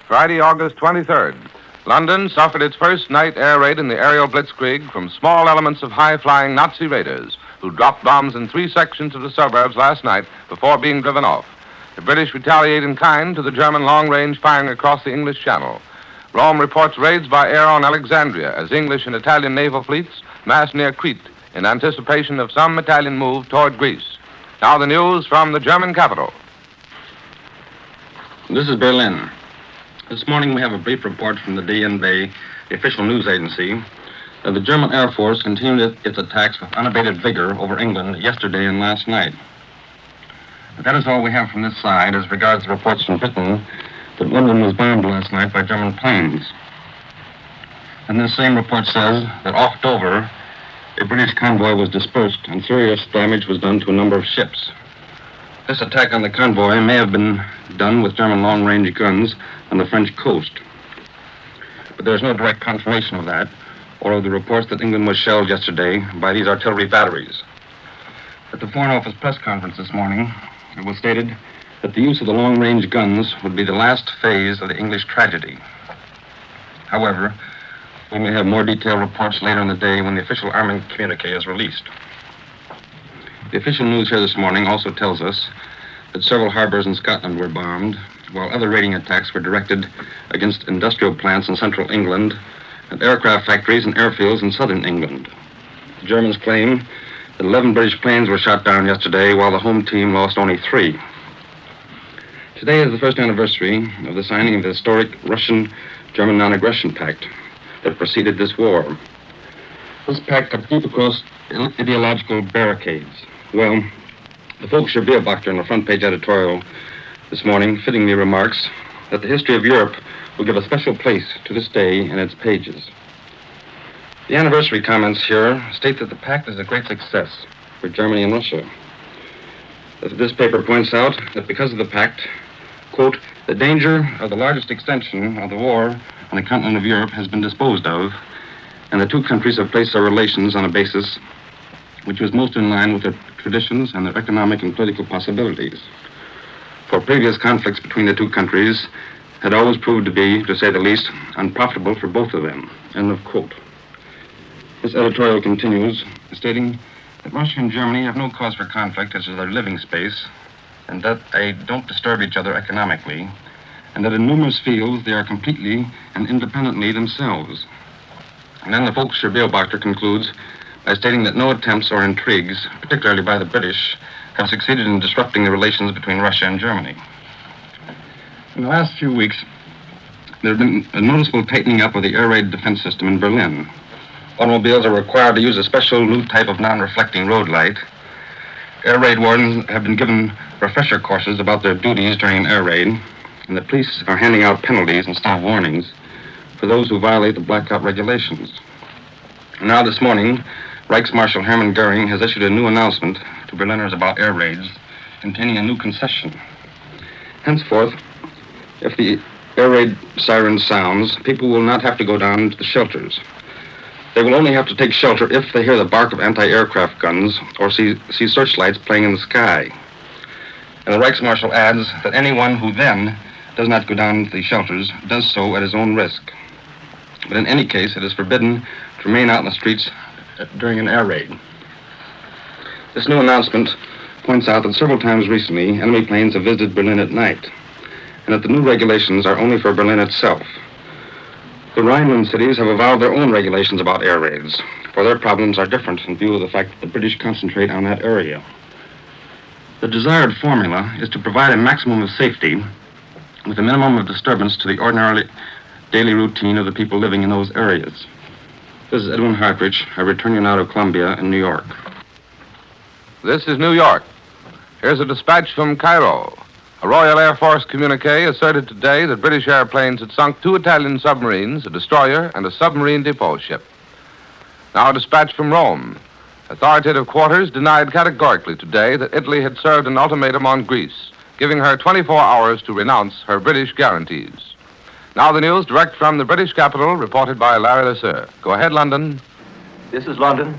Friday, August 23rd. London suffered its first night air raid in the aerial Blitzkrieg from small elements of high-flying Nazi raiders who dropped bombs in 3 sections of the suburbs last night before being driven off. The British retaliate in kind to the German long-range firing across the English Channel. Rome reports raids by air on Alexandria as English and Italian naval fleets mass near Crete in anticipation of some Italian move toward Greece. Now the news from the German capital. This is Berlin. This morning we have a brief report from the DNB, the official news agency, that the German Air Force continued its attacks with unabated vigor over England yesterday and last night. But that is all we have from this side as regards the reports from Britain that London was bombed last night by German planes. And this same report says that off Dover, a British convoy was dispersed and serious damage was done to a number of ships. This attack on the convoy may have been done with German long-range guns on the French coast. But there's no direct confirmation of that, or of the reports that England was shelled yesterday by these artillery batteries. At the Foreign Office press conference this morning, it was stated that the use of the long-range guns would be the last phase of the English tragedy. However, we may have more detailed reports later in the day when the official army communique is released. The official news here this morning also tells us that several harbors in Scotland were bombed, while other raiding attacks were directed against industrial plants in central England and aircraft factories and airfields in southern England. The Germans claim that 11 British planes were shot down yesterday, while the home team lost only 3. Today is the first anniversary of the signing of the historic Russian-German non-aggression pact that preceded this war. This pact cut deep across ideological barricades. Well, the Volkscher Beobachter in the front page editorial this morning fittingly remarks that the history of Europe will give a special place to this day in its pages. The anniversary comments here state that the pact is a great success for Germany and Russia. This paper points out that because of the pact, quote, the danger of the largest extension of the war on the continent of Europe has been disposed of, and the two countries have placed their relations on a basis which was most in line with their traditions and their economic and political possibilities. For previous conflicts between the two countries had always proved to be, to say the least, unprofitable for both of them, end of quote. This editorial continues, stating that Russia and Germany have no cause for conflict as to their living space, and that they don't disturb each other economically, and that in numerous fields they are completely and independently themselves. And then the Volkscher Beobachter concludes by stating that no attempts or intrigues, particularly by the British, have succeeded in disrupting the relations between Russia and Germany. In the last few weeks, there has been a noticeable tightening up of the air raid defense system in Berlin. Automobiles are required to use a special new type of non-reflecting road light. Air raid wardens have been given refresher courses about their duties during an air raid, and the police are handing out penalties instead of warnings for those who violate the blackout regulations. Now this morning, Reichsmarshal Hermann Goering has issued a new announcement to Berliners about air raids, containing a new concession. Henceforth, if the air raid siren sounds, people will not have to go down to the shelters. They will only have to take shelter if they hear the bark of anti-aircraft guns or see searchlights playing in the sky. And the Reichsmarshal adds that anyone who then does not go down to the shelters does so at his own risk. But in any case, it is forbidden to remain out in the streets during an air raid. This new announcement points out that several times recently, enemy planes have visited Berlin at night, and that the new regulations are only for Berlin itself. The Rhineland cities have avowed their own regulations about air raids, for their problems are different in view of the fact that the British concentrate on that area. The desired formula is to provide a maximum of safety with a minimum of disturbance to the ordinary daily routine of the people living in those areas. This is Edwin Hartridge. I return you now to Columbia in New York. This is New York. Here's a dispatch from Cairo. A Royal Air Force communique asserted today that British airplanes had sunk 2 Italian submarines, a destroyer, and a submarine depot ship. Now a dispatch from Rome. Authoritative quarters denied categorically today that Italy had served an ultimatum on Greece, giving her 24 hours to renounce her British guarantees. Now the news direct from the British capital, reported by Larry Lasser. Go ahead, London. This is London.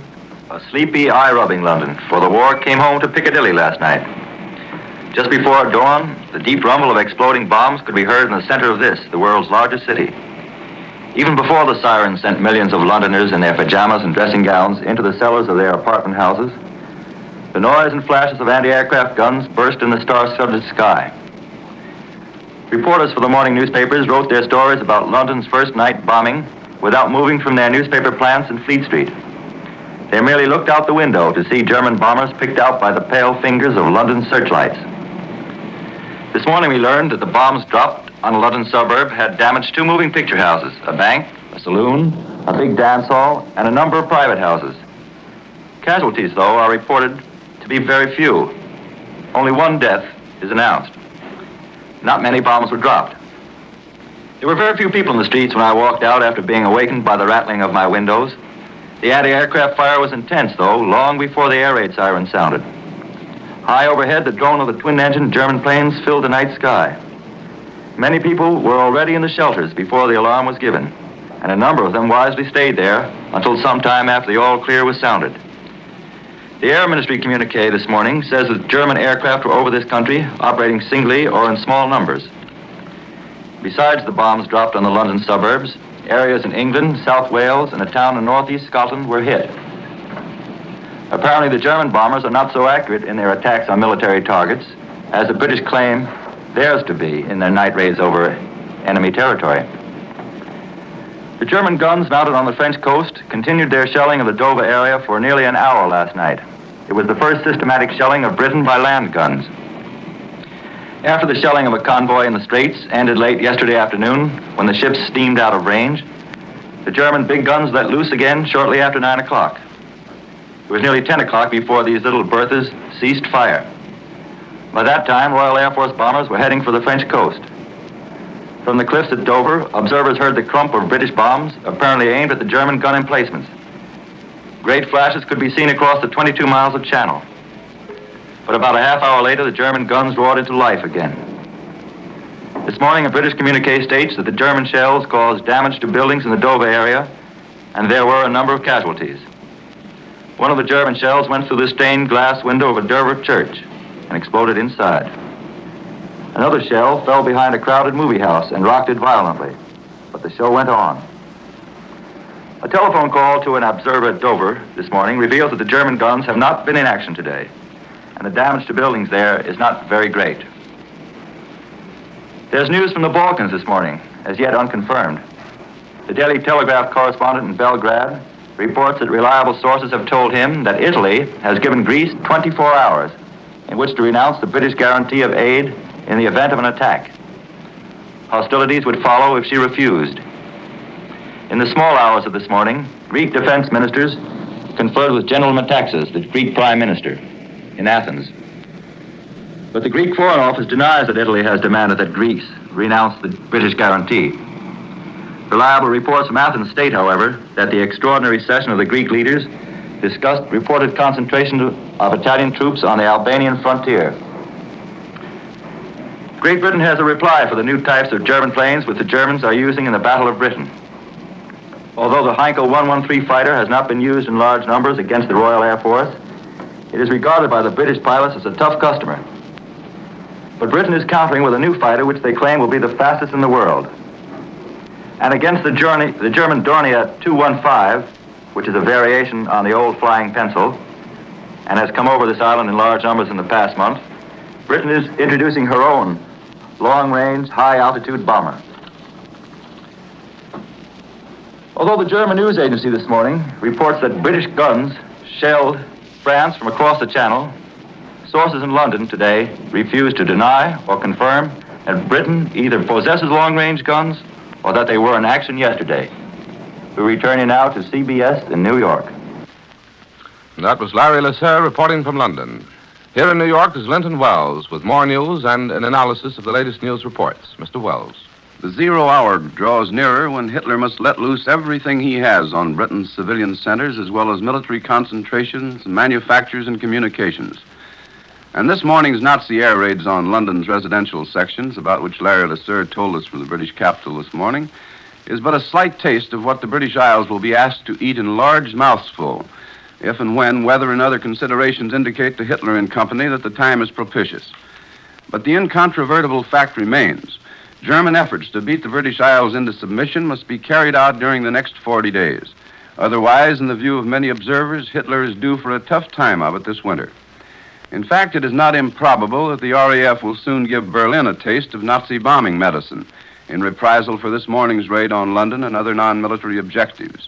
A sleepy, eye-rubbing London, for the war came home to Piccadilly last night. Just before dawn, the deep rumble of exploding bombs could be heard in the center of this, the world's largest city. Even before the sirens sent millions of Londoners in their pajamas and dressing gowns into the cellars of their apartment houses, the noise and flashes of anti-aircraft guns burst in the star-studded sky. Reporters for the morning newspapers wrote their stories about London's first night bombing without moving from their newspaper plants in Fleet Street. They merely looked out the window to see German bombers picked out by the pale fingers of London's searchlights. This morning we learned that the bombs dropped on a London suburb had damaged 2 moving picture houses, a bank, a saloon, a big dance hall, and a number of private houses. Casualties, though, are reported to be very few. Only 1 death is announced. Not many bombs were dropped. There were very few people in the streets when I walked out after being awakened by the rattling of my windows. The anti-aircraft fire was intense, though, long before the air raid siren sounded. High overhead, the drone of the twin-engine German planes filled the night sky. Many people were already in the shelters before the alarm was given, and a number of them wisely stayed there until sometime after the all-clear was sounded. The Air Ministry communique this morning says that German aircraft were over this country, operating singly or in small numbers. Besides the bombs dropped on the London suburbs, areas in England, South Wales, and a town in northeast Scotland were hit. Apparently, the German bombers are not so accurate in their attacks on military targets as the British claim theirs to be in their night raids over enemy territory. The German guns mounted on the French coast continued their shelling of the Dover area for nearly an hour last night. It was the first systematic shelling of Britain by land guns. After the shelling of a convoy in the Straits ended late yesterday afternoon, when the ships steamed out of range, the German big guns let loose again shortly after 9 o'clock. It was nearly 10 o'clock before these little Berthas ceased fire. By that time, Royal Air Force bombers were heading for the French coast. From the cliffs at Dover, observers heard the crump of British bombs, apparently aimed at the German gun emplacements. Great flashes could be seen across the 22 miles of channel. But about a half hour later, the German guns roared into life again. This morning, a British communique states that the German shells caused damage to buildings in the Dover area, and there were a number of casualties. One of the German shells went through the stained glass window of a Dover church and exploded inside. Another shell fell behind a crowded movie house and rocked it violently, but the show went on. A telephone call to an observer at Dover this morning reveals that the German guns have not been in action today, and the damage to buildings there is not very great. There's news from the Balkans this morning, as yet unconfirmed. The Daily Telegraph correspondent in Belgrade reports that reliable sources have told him that Italy has given Greece 24 hours in which to renounce the British guarantee of aid in the event of an attack. Hostilities would follow if she refused. In the small hours of this morning, Greek defense ministers conferred with General Metaxas, the Greek prime minister, in Athens. But the Greek Foreign Office denies that Italy has demanded that Greece renounce the British guarantee. Reliable reports from Athens state, however, that the extraordinary session of the Greek leaders discussed reported concentration of Italian troops on the Albanian frontier. Great Britain has a reply for the new types of German planes which the Germans are using in the Battle of Britain. Although the Heinkel 113 fighter has not been used in large numbers against the Royal Air Force, it is regarded by the British pilots as a tough customer. But Britain is countering with a new fighter which they claim will be the fastest in the world. And against the German Dornier 215, which is a variation on the old flying pencil, and has come over this island in large numbers in the past month, Britain is introducing her own long-range, high-altitude bomber. Although the German news agency this morning reports that British guns shelled France from across the Channel, sources in London today refuse to deny or confirm that Britain either possesses long-range guns or that they were in action yesterday. We're returning now to CBS in New York. That was Larry Lasser reporting from London. Here in New York is Linton Wells with more news and an analysis of the latest news reports. Mr. Wells. The 0 hour draws nearer when Hitler must let loose everything he has on Britain's civilian centers as well as military concentrations, manufactures, and communications. And this morning's Nazi air raids on London's residential sections, about which Larry Lasser told us from the British capital this morning, is but a slight taste of what the British Isles will be asked to eat in large mouthsful, if and when weather and other considerations indicate to Hitler and company that the time is propitious. But the incontrovertible fact remains. German efforts to beat the British Isles into submission must be carried out during the next 40 days. Otherwise, in the view of many observers, Hitler is due for a tough time of it this winter. In fact, it is not improbable that the RAF will soon give Berlin a taste of Nazi bombing medicine in reprisal for this morning's raid on London and other non-military objectives.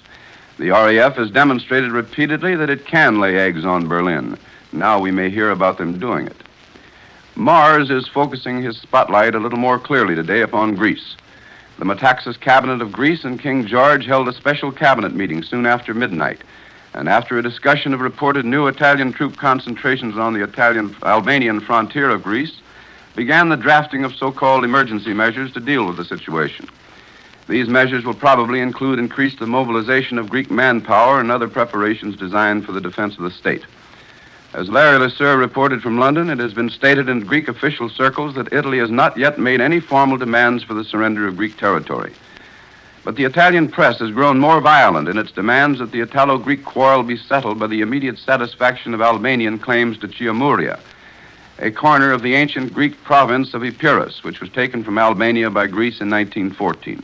The RAF has demonstrated repeatedly that it can lay eggs on Berlin. Now we may hear about them doing it. Mars is focusing his spotlight a little more clearly today upon Greece. The Metaxas cabinet of Greece and King George held a special cabinet meeting soon after midnight. And after a discussion of reported new Italian troop concentrations on the Albanian frontier of Greece, began the drafting of so-called emergency measures to deal with the situation. These measures will probably include increased mobilization of Greek manpower and other preparations designed for the defense of the state. As Larry Lesueur reported from London, it has been stated in Greek official circles that Italy has not yet made any formal demands for the surrender of Greek territory. But the Italian press has grown more violent in its demands that the Italo-Greek quarrel be settled by the immediate satisfaction of Albanian claims to Chiamuria, a corner of the ancient Greek province of Epirus, which was taken from Albania by Greece in 1914.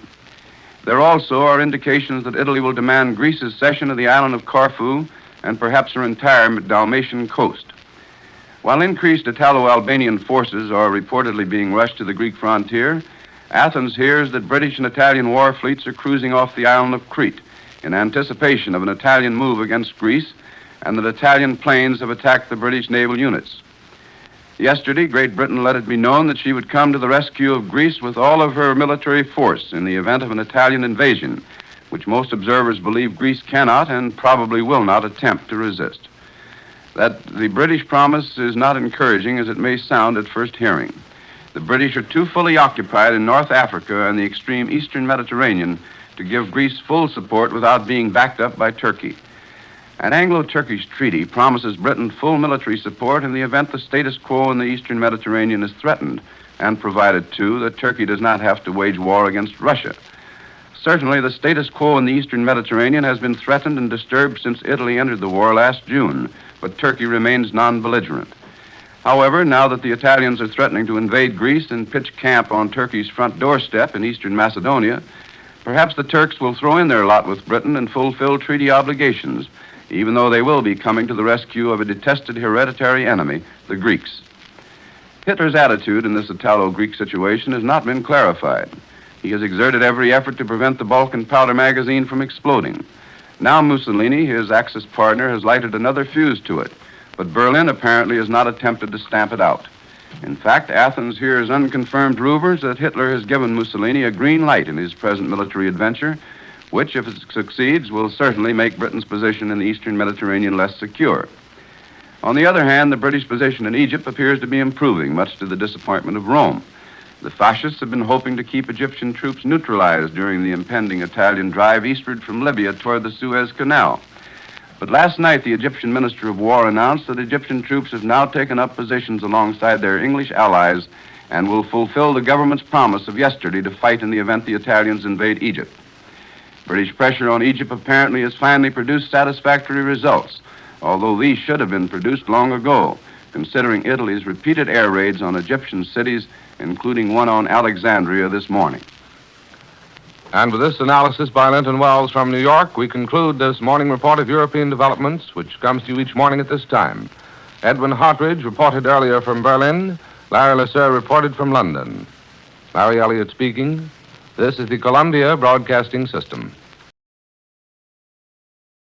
There also are indications that Italy will demand Greece's cession of the island of Corfu and perhaps her entire Dalmatian coast. While increased Italo-Albanian forces are reportedly being rushed to the Greek frontier, Athens hears that British and Italian war fleets are cruising off the island of Crete in anticipation of an Italian move against Greece, and that Italian planes have attacked the British naval units. Yesterday, Great Britain let it be known that she would come to the rescue of Greece with all of her military force in the event of an Italian invasion, which most observers believe Greece cannot and probably will not attempt to resist. That the British promise is not encouraging as it may sound at first hearing. The British are too fully occupied in North Africa and the extreme eastern Mediterranean to give Greece full support without being backed up by Turkey. An Anglo-Turkish treaty promises Britain full military support in the event the status quo in the eastern Mediterranean is threatened, and provided, too, that Turkey does not have to wage war against Russia. Certainly, the status quo in the eastern Mediterranean has been threatened and disturbed since Italy entered the war last June, but Turkey remains non-belligerent. However, now that the Italians are threatening to invade Greece and pitch camp on Turkey's front doorstep in eastern Macedonia, perhaps the Turks will throw in their lot with Britain and fulfill treaty obligations, even though they will be coming to the rescue of a detested hereditary enemy, the Greeks. Hitler's attitude in this Italo-Greek situation has not been clarified. He has exerted every effort to prevent the Balkan powder magazine from exploding. Now Mussolini, his Axis partner, has lighted another fuse to it, but Berlin apparently has not attempted to stamp it out. In fact, Athens hears unconfirmed rumors that Hitler has given Mussolini a green light in his present military adventure, which, if it succeeds, will certainly make Britain's position in the eastern Mediterranean less secure. On the other hand, the British position in Egypt appears to be improving, much to the disappointment of Rome. The fascists have been hoping to keep Egyptian troops neutralized during the impending Italian drive eastward from Libya toward the Suez Canal. But last night, the Egyptian Minister of War announced that Egyptian troops have now taken up positions alongside their English allies and will fulfill the government's promise of yesterday to fight in the event the Italians invade Egypt. British pressure on Egypt apparently has finally produced satisfactory results, although these should have been produced long ago, considering Italy's repeated air raids on Egyptian cities, including one on Alexandria this morning. And with this analysis by Linton Wells from New York, we conclude this morning report of European developments, which comes to you each morning at this time. Edwin Hartridge reported earlier from Berlin. Larry Lesueur reported from London. Larry Elliott speaking. This is the Columbia Broadcasting System.